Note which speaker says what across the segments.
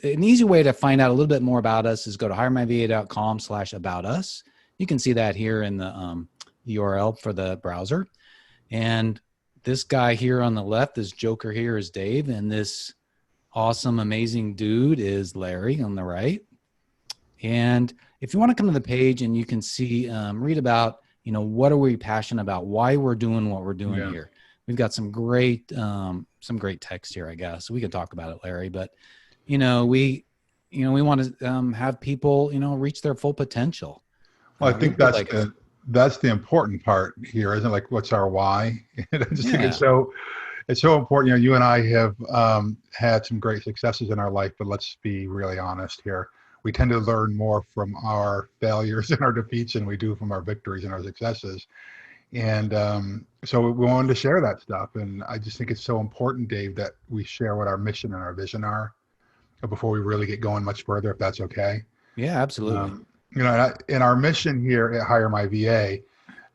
Speaker 1: an easy way to find out a little bit more about us is go to hiremyva.com/about us. You can see that here in the URL for the browser. And this guy here on the left, this joker here is Dave, and this awesome, amazing dude is Larry on the right. And if you want to come to the page and you can see, read about, what are we passionate about? Why we're doing what we're doing here. We've got some great text here, I guess. We can talk about it, Larry, but, we want to have people, reach their full potential.
Speaker 2: Well, I think that's the important part here, isn't it? Like, what's our why? I just think it's so important. You and I have had some great successes in our life, but let's be really honest here. We tend to learn more from our failures and our defeats than we do from our victories and our successes. And so we wanted to share that stuff. And I just think it's so important, Dave, that we share what our mission and our vision are before we really get going much further, if that's okay.
Speaker 1: Yeah, absolutely.
Speaker 2: In our mission here at HireMyVa,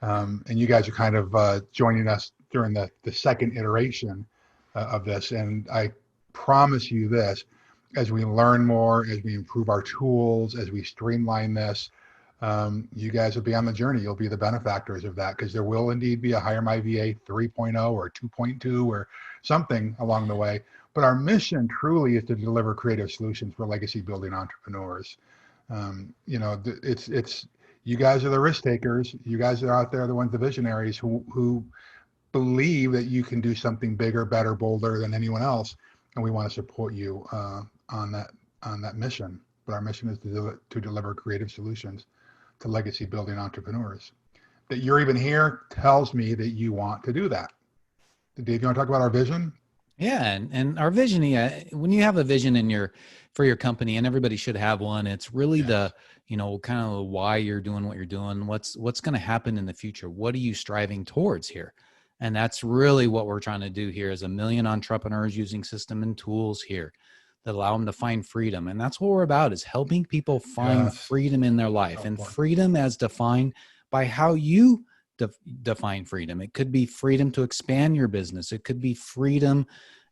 Speaker 2: and you guys are kind of joining us during the second iteration of this. And I promise you this, as we learn more, as we improve our tools, as we streamline this, you guys will be on the journey. You'll be the benefactors of that, because there will indeed be a HireMyVa 3.0 or 2.2 or something along the way. But our mission truly is to deliver creative solutions for legacy building entrepreneurs. It's you guys are the risk takers. You guys are out there, the ones, the visionaries who believe that you can do something bigger, better, bolder than anyone else. And we want to support you on that mission. But our mission is to deliver creative solutions to legacy building entrepreneurs. That you're even here tells me that you want to do that. Dave, you want to talk about our vision?
Speaker 1: Yeah, and our vision, when you have a vision for your company, and everybody should have one, it's really the, kind of why you're doing what you're doing, what's going to happen in the future, what are you striving towards here? And that's really what we're trying to do here, is 1 million entrepreneurs using system and tools here that allow them to find freedom. And that's what we're about, is helping people find freedom in their life, and freedom as defined by how you define freedom. It could be freedom to expand your business. It could be freedom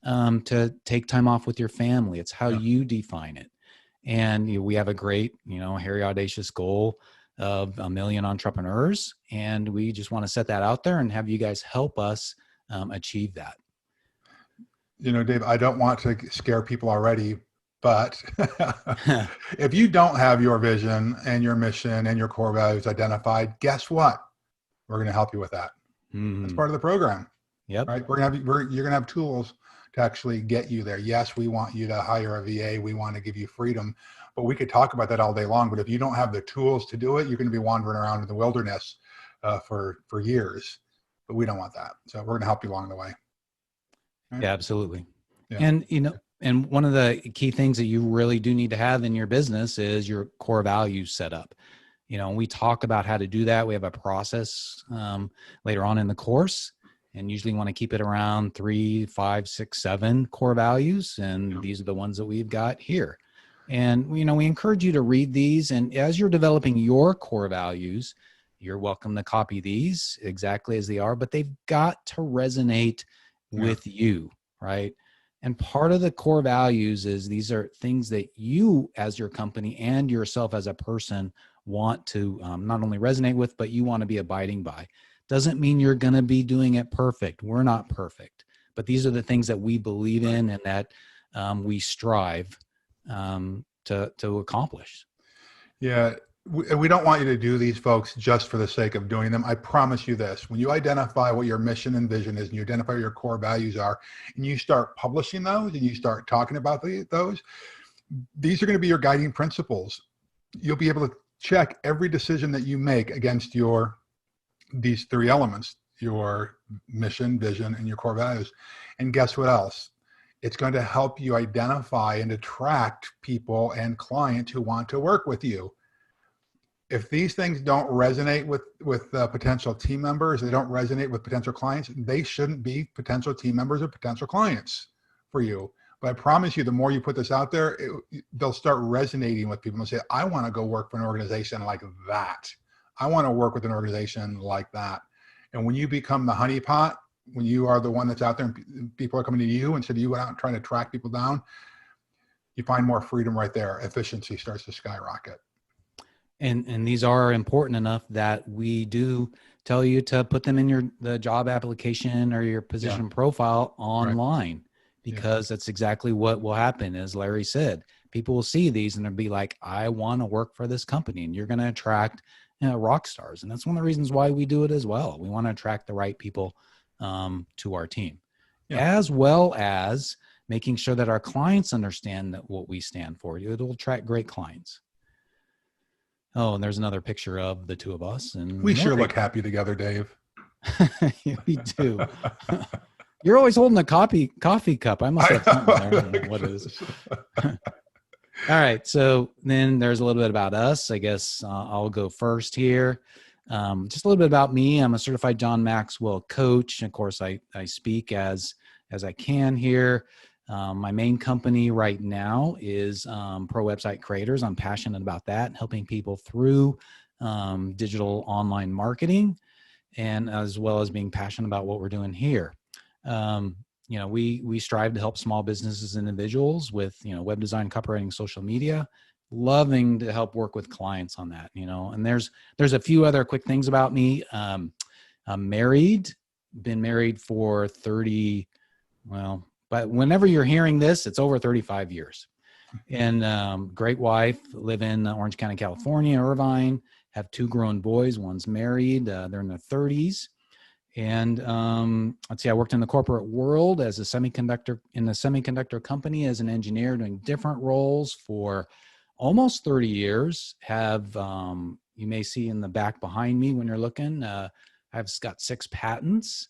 Speaker 1: to take time off with your family. It's how you define it. And we have a great, hairy, audacious goal of 1 million entrepreneurs. And we just want to set that out there and have you guys help us achieve that.
Speaker 2: Dave, I don't want to scare people already, but if you don't have your vision and your mission and your core values identified, guess what? We're going to help you with that. That's part of the program.
Speaker 1: Yep.
Speaker 2: Right. You're going to have tools to actually get you there. Yes, we want you to hire a VA. We want to give you freedom, but we could talk about that all day long. But if you don't have the tools to do it, you're going to be wandering around in the wilderness for years. But we don't want that. So we're going to help you along the way.
Speaker 1: Right? Yeah, absolutely. Yeah. And, and one of the key things that you really do need to have in your business is your core values set up. We talk about how to do that. We have a process later on in the course, and usually want to keep it around 3, 5, 6, 7 core values. And these are the ones that we've got here. And, we encourage you to read these. And as you're developing your core values, you're welcome to copy these exactly as they are, but they've got to resonate with you, right? And part of the core values is these are things that you as your company and yourself as a person want to not only resonate with, but you want to be abiding by. Doesn't mean you're going to be doing it perfect. We're not perfect, but these are the things that we believe in and that we strive to accomplish.
Speaker 2: Yeah. We don't want you to do these, folks, just for the sake of doing them. I promise you this: when you identify what your mission and vision is, and you identify what your core values are, and you start publishing those, and you start talking about those, these are going to be your guiding principles. You'll be able to check every decision that you make against these 3 elements: your mission, vision, and your core values. And guess what else? It's going to help you identify and attract people and clients who want to work with you. If these things don't resonate with potential team members, they don't resonate with potential clients, they shouldn't be potential team members or potential clients for you. But I promise you, the more you put this out there, they'll start resonating with people and say, I want to go work for an organization like that. I want to work with an organization like that. And when you become the honeypot, when you are the one that's out there and people are coming to you instead of you out trying to track people down, you find more freedom right there. Efficiency starts to skyrocket.
Speaker 1: And these are important enough that we do tell you to put them in the job application or your position profile online, because that's exactly what will happen. As Larry said, people will see these and they'll be like, I want to work for this company, and you're going to attract rock stars. And that's one of the reasons why we do it as well. We want to attract the right people to our team, as well as making sure that our clients understand that what we stand for. It will attract great clients. Oh, and there's another picture of the two of us, and
Speaker 2: we sure look happy together, Dave.
Speaker 1: We do. You're always holding a coffee cup. I must have something there. I don't know what it is. All right. So then there's a little bit about us. I guess I'll go first here. Just a little bit about me. I'm a certified John Maxwell coach. Of course, I speak as I can here. My main company right now is Pro Website Creators. I'm passionate about that, helping people through digital online marketing, and as well as being passionate about what we're doing here. We strive to help small businesses and individuals with, web design, copywriting, social media, loving to help work with clients on that, and there's a few other quick things about me. I'm married, been married for 30, but whenever you're hearing this, it's over 35 years. And great wife, live in Orange County, California, Irvine, have 2 grown boys. One's married. They're in their 30s. And let's see, I worked in the corporate world as a semiconductor company as an engineer, doing different roles for almost 30 years. Have, you may see in the back behind me when you're looking, I've got 6 patents.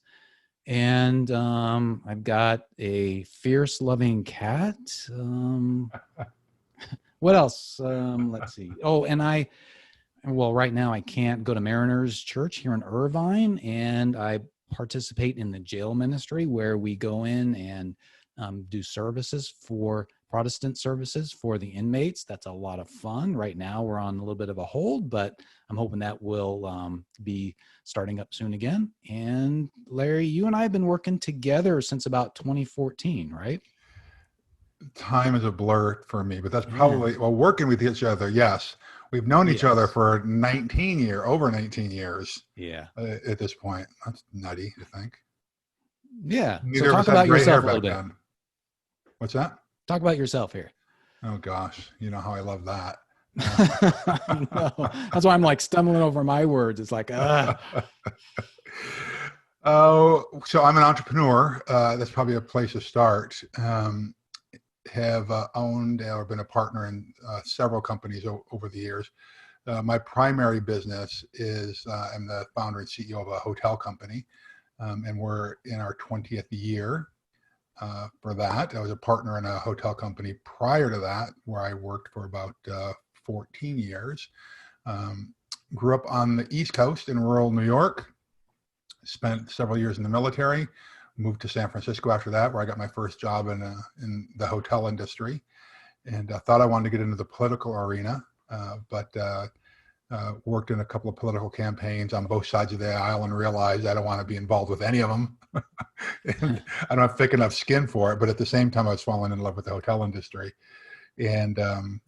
Speaker 1: And I've got a fierce loving cat. What else? Let's see. Oh, and right now I can't go to Mariners Church here in Irvine, and I participate in the jail ministry, where we go in and do services for Protestant services for the inmates. That's a lot of fun. Right now we're on a little bit of a hold, but I'm hoping that will be starting up soon again. And Larry, you and I have been working together since about 2014, right?
Speaker 2: Time is a blur for me, but that's probably, working with each other. Yes. We've known each other for over 19 years.
Speaker 1: Yeah.
Speaker 2: At this point. That's nutty to think.
Speaker 1: Yeah.
Speaker 2: Neither so talk about yourself a little bit. Then. What's that?
Speaker 1: Talk about yourself here.
Speaker 2: Oh gosh. You know how I love that.
Speaker 1: No. That's why I'm like stumbling over my words. It's like,
Speaker 2: Oh, so I'm an entrepreneur. That's probably a place to start. Have owned or been a partner in several companies over the years. My primary business is I'm the founder and CEO of a hotel company, and we're in our 20th year for that. I was a partner in a hotel company prior to that, where I worked for about 14 years. Grew up on the East Coast in rural New York, spent several years in the military, moved to San Francisco after that, where I got my first job in the hotel industry, and thought I wanted to get into the political arena, but worked in a couple of political campaigns on both sides of the aisle and realized I don't want to be involved with any of them. And I don't have thick enough skin for it, but at the same time, I was falling in love with the hotel industry. And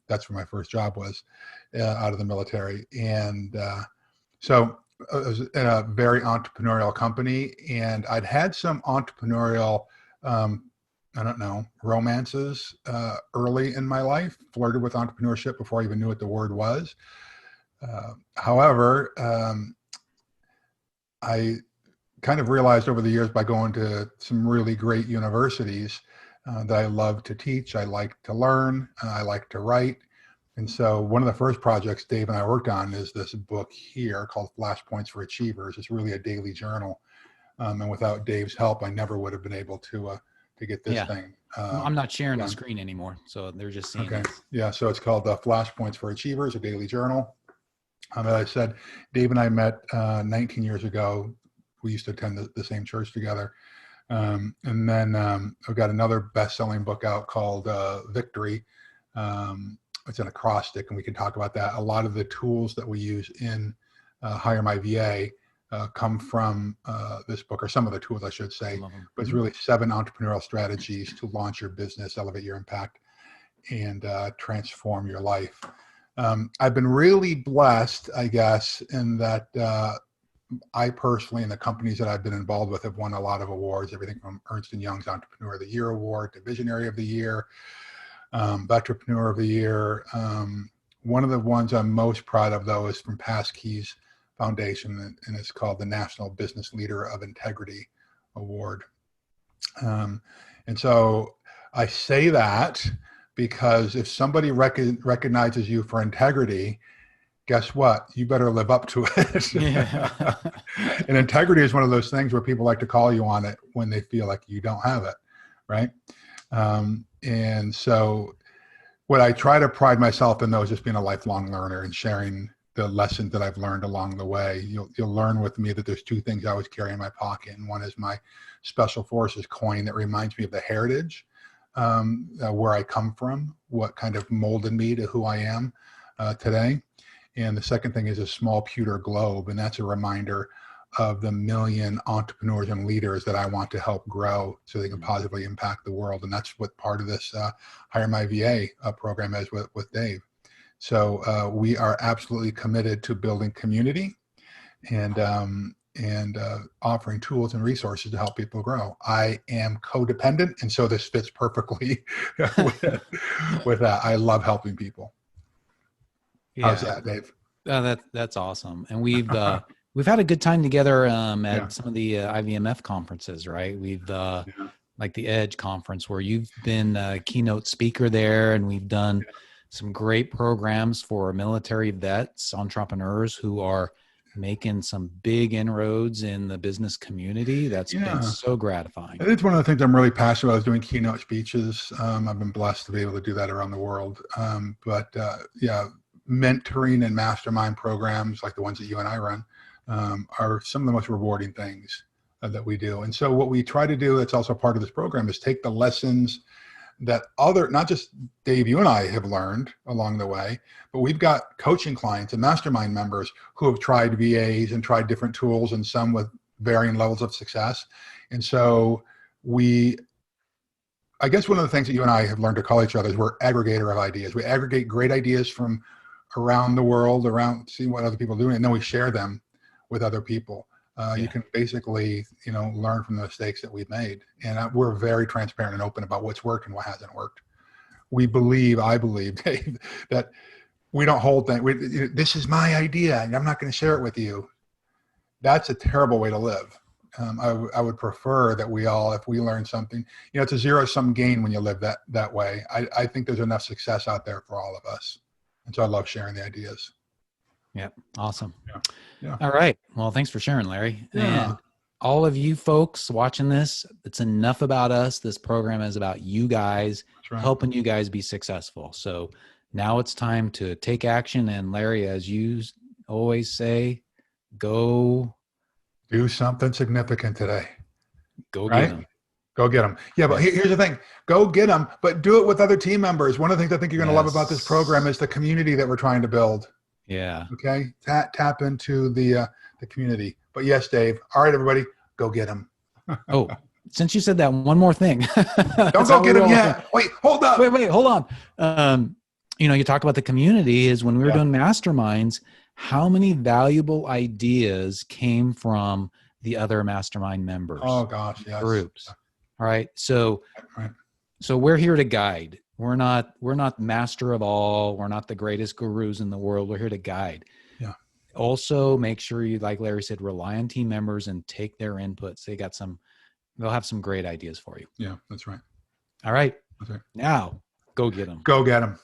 Speaker 2: that's where my first job was, out of the military. And so I was in a very entrepreneurial company, and I'd had some entrepreneurial, romances early in my life, flirted with entrepreneurship before I even knew what the word was. However, I kind of realized over the years, by going to some really great universities, that I love to teach, I like to learn, I like to write. And so one of the first projects Dave and I worked on is this book here called Flashpoints for Achievers. It's really a daily journal. And without Dave's help, I never would have been able to get this thing.
Speaker 1: I'm not sharing the screen anymore, so they're just seeing it.
Speaker 2: Yeah, so it's called Flashpoints for Achievers, a daily journal. As I said, Dave and I met 19 years ago. We used to attend the same church together. And then I've got another best-selling book out called Victory. It's an acrostic, and we can talk about that. A lot of the tools that we use in HireMyVa come from this book, or some of the tools, I should say. But it's really 7 entrepreneurial strategies to launch your business, elevate your impact, and transform your life. I've been really blessed, I guess, in that I personally, and the companies that I've been involved with, have won a lot of awards, everything from Ernst & Young's Entrepreneur of the Year Award to Visionary of the Year, Entrepreneur of the Year. One of the ones I'm most proud of, though, is from Passkeys Foundation, and it's called the National Business Leader of Integrity Award. And so I say that because if somebody recognizes you for integrity, guess what? You better live up to it.
Speaker 1: Yeah.
Speaker 2: And integrity is one of those things where people like to call you on it when they feel like you don't have it, right? And so what I try to pride myself in, though, is just being a lifelong learner and sharing the lessons that I've learned along the way. You'll learn with me that there's two things I always carry in my pocket, and one is my Special Forces coin that reminds me of the heritage, where I come from, what kind of molded me to who I am today. And the second thing is a small pewter globe, and that's a reminder of the million entrepreneurs and leaders that I want to help grow so they can positively impact the world. And that's what part of this HireMyVa program is with Dave. So we are absolutely committed to building community and offering tools and resources to help people grow. I am codependent, and so this fits perfectly with that. I love helping people. Yeah. How's that, Dave?
Speaker 1: That's awesome. And we've had a good time together at some of the IVMF conferences, right? We've like the Edge conference, where you've been a keynote speaker there, and we've done some great programs for military vets, entrepreneurs who are making some big inroads in the business community. That's been so gratifying.
Speaker 2: It's one of the things I'm really passionate about, is doing keynote speeches. I've been blessed to be able to do that around the world. Mentoring and mastermind programs like the ones that you and I run are some of the most rewarding things that we do. And so what we try to do, that's also part of this program, is take the lessons that not just Dave, you and I have learned along the way, but we've got coaching clients and mastermind members who have tried VAs and tried different tools, and some with varying levels of success. And so I guess one of the things that you and I have learned to call each other is we're aggregator of ideas. We aggregate great ideas from around the world, seeing what other people are doing, and then we share them with other people. You can basically, learn from the mistakes that we've made. And we're very transparent and open about what's worked and what hasn't worked. I believe, Dave, that we don't hold things. This is my idea, and I'm not going to share it with you. That's a terrible way to live. I would prefer that if we learn something, it's a zero-sum gain when you live that way. I think there's enough success out there for all of us. And so I love sharing the ideas.
Speaker 1: Yeah. Awesome.
Speaker 2: Yeah.
Speaker 1: All right. Well, thanks for sharing, Larry.
Speaker 2: Yeah.
Speaker 1: And all of you folks watching this, it's enough about us. This program is about you guys, helping you guys be successful. So now it's time to take action. And Larry, as you always say, go
Speaker 2: do something significant today.
Speaker 1: Go get them.
Speaker 2: Go get them. Yeah, but here's the thing. Go get them, but do it with other team members. One of the things I think you're going to love about this program is the community that we're trying to build.
Speaker 1: Yeah.
Speaker 2: Okay. Tap into the community. But yes, Dave. All right, everybody, go get them.
Speaker 1: Oh, since you said that, one more thing.
Speaker 2: Don't go get them yet. Wait, hold up.
Speaker 1: Wait, hold on. You talk about the community. Is when we were doing masterminds, how many valuable ideas came from the other mastermind members?
Speaker 2: Oh gosh, yes.
Speaker 1: Groups. All right. So we're here to guide. We're not master of all. We're not the greatest gurus in the world. We're here to guide.
Speaker 2: Yeah.
Speaker 1: Also, make sure you, like Larry said, rely on team members and take their inputs. They'll have some great ideas for you.
Speaker 2: Yeah, that's right.
Speaker 1: All right.
Speaker 2: That's right.
Speaker 1: Now, go get them.
Speaker 2: Go get them.